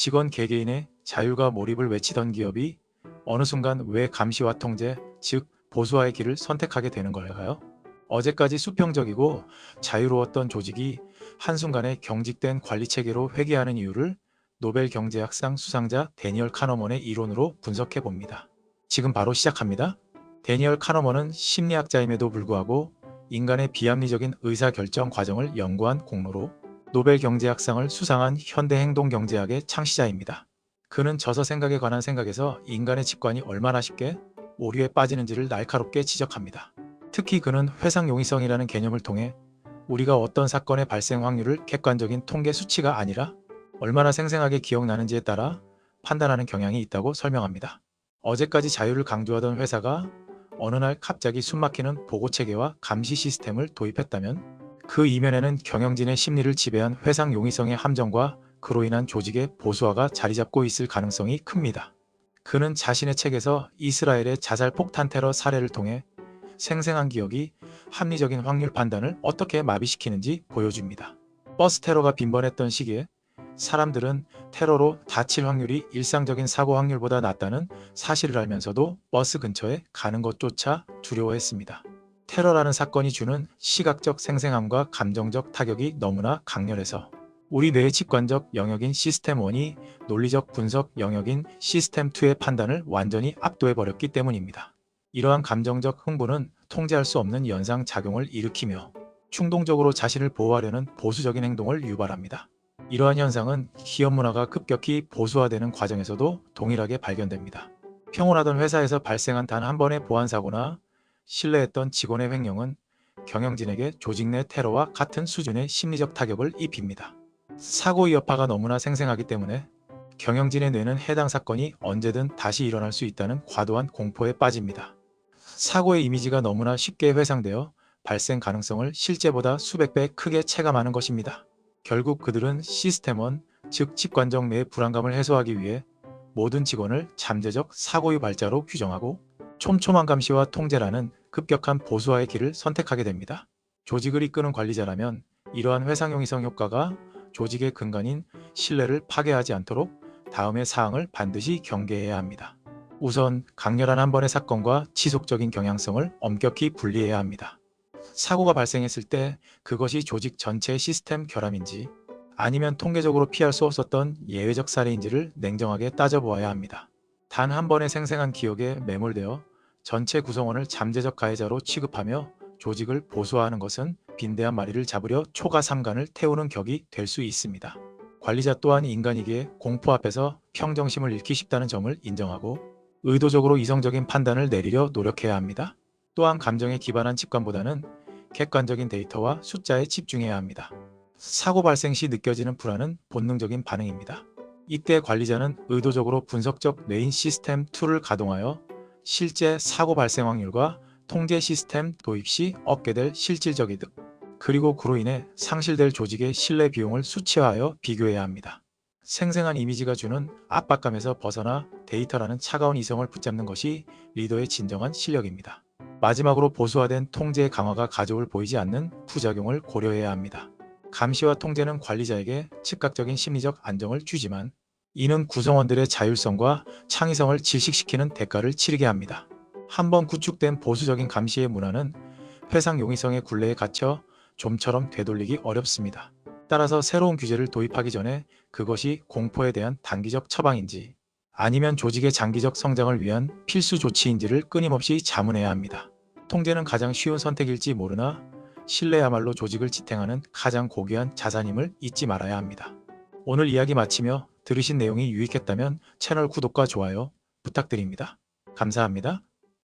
직원 개개인의 자율과 몰입을 외치던 기업이 어느 순간 왜 감시와 통제, 즉 보수화의 길을 선택하게 되는 걸까요? 어제까지 수평적이고 자유로웠던 조직이 한순간에 경직된 관리체계로 회귀하는 이유를 노벨 경제학상 수상자 데니얼 카너먼의 이론으로 분석해 봅니다. 지금 바로 시작합니다. 데니얼 카너먼은 심리학자임에도 불구하고 인간의 비합리적인 의사결정 과정을 연구한 공로로 노벨 경제학상을 수상한 현대행동경제학의 창시자입니다. 그는 저서 생각에 관한 생각에서 인간의 직관이 얼마나 쉽게 오류에 빠지는지를 날카롭게 지적합니다. 특히 그는 회상용이성이라는 개념을 통해 우리가 어떤 사건의 발생 확률을 객관적인 통계 수치가 아니라 얼마나 생생하게 기억나는지에 따라 판단하는 경향이 있다고 설명합니다. 어제까지 자유를 강조하던 회사가 어느 날 갑자기 숨막히는 보고체계와 감시 시스템을 도입했다면 그 이면에는 경영진의 심리를 지배한 회상 용이성의 함정과 그로 인한 조직의 보수화가 자리잡고 있을 가능성이 큽니다. 그는 자신의 책에서 이스라엘의 자살 폭탄 테러 사례를 통해 생생한 기억이 합리적인 확률 판단을 어떻게 마비시키는지 보여줍니다. 버스 테러가 빈번했던 시기에 사람들은 테러로 다칠 확률이 일상적인 사고 확률보다 낮다는 사실을 알면서도 버스 근처에 가는 것조차 두려워했습니다. 테러라는 사건이 주는 시각적 생생함과 감정적 타격이 너무나 강렬해서 우리 뇌의 직관적 영역인 시스템 1이 논리적 분석 영역인 시스템 2의 판단을 완전히 압도해버렸기 때문입니다. 이러한 감정적 흥분은 통제할 수 없는 연상작용을 일으키며 충동적으로 자신을 보호하려는 보수적인 행동을 유발합니다. 이러한 현상은 기업 문화가 급격히 보수화되는 과정에서도 동일하게 발견됩니다. 평온하던 회사에서 발생한 단 한 번의 보안 사고나 신뢰했던 직원의 횡령은 경영진에게 조직 내 테러와 같은 수준의 심리적 타격을 입힙니다. 사고의 여파가 너무나 생생하기 때문에 경영진의 뇌는 해당 사건이 언제든 다시 일어날 수 있다는 과도한 공포에 빠집니다. 사고의 이미지가 너무나 쉽게 회상되어 발생 가능성을 실제보다 수백 배 크게 체감하는 것입니다. 결국 그들은 시스템 1, 즉 직관적 뇌의 불안감을 해소하기 위해 모든 직원을 잠재적 사고 유발자로 규정하고 촘촘한 감시와 통제라는 급격한 보수화의 길을 선택하게 됩니다. 조직을 이끄는 관리자라면 이러한 회상용이성 효과가 조직의 근간인 신뢰를 파괴하지 않도록 다음의 사항을 반드시 경계해야 합니다. 우선 강렬한 한 번의 사건과 지속적인 경향성을 엄격히 분리해야 합니다. 사고가 발생했을 때 그것이 조직 전체의 시스템 결함인지 아니면 통계적으로 피할 수 없었던 예외적 사례인지를 냉정하게 따져보아야 합니다. 단 한 번의 생생한 기억에 매몰되어 전체 구성원을 잠재적 가해자로 취급하며 조직을 보수화하는 것은 빈대한 마리를 잡으려 초가 삼간을 태우는 격이 될 수 있습니다. 관리자 또한 인간이기에 공포 앞에서 평정심을 잃기 쉽다는 점을 인정하고 의도적으로 이성적인 판단을 내리려 노력해야 합니다. 또한 감정에 기반한 직관보다는 객관적인 데이터와 숫자에 집중해야 합니다. 사고 발생 시 느껴지는 불안은 본능적인 반응입니다. 이때 관리자는 의도적으로 분석적 뇌인 시스템 2를 가동하여 실제 사고 발생 확률과 통제 시스템 도입 시 얻게 될 실질적 이득, 그리고 그로 인해 상실될 조직의 신뢰 비용을 수치화하여 비교해야 합니다. 생생한 이미지가 주는 압박감에서 벗어나 데이터라는 차가운 이성을 붙잡는 것이 리더의 진정한 실력입니다. 마지막으로 보수화된 통제 강화가 가져올 보이지 않는 부작용을 고려해야 합니다. 감시와 통제는 관리자에게 즉각적인 심리적 안정을 주지만 이는 구성원들의 자율성과 창의성을 질식시키는 대가를 치르게 합니다. 한번 구축된 보수적인 감시의 문화는 회상 용이성의 굴레에 갇혀 좀처럼 되돌리기 어렵습니다. 따라서 새로운 규제를 도입하기 전에 그것이 공포에 대한 단기적 처방인지 아니면 조직의 장기적 성장을 위한 필수 조치인지를 끊임없이 자문해야 합니다. 통제는 가장 쉬운 선택일지 모르나 신뢰야말로 조직을 지탱하는 가장 고귀한 자산임을 잊지 말아야 합니다. 오늘 이야기 마치며 들으신 내용이 유익했다면 채널 구독과 좋아요 부탁드립니다. 감사합니다.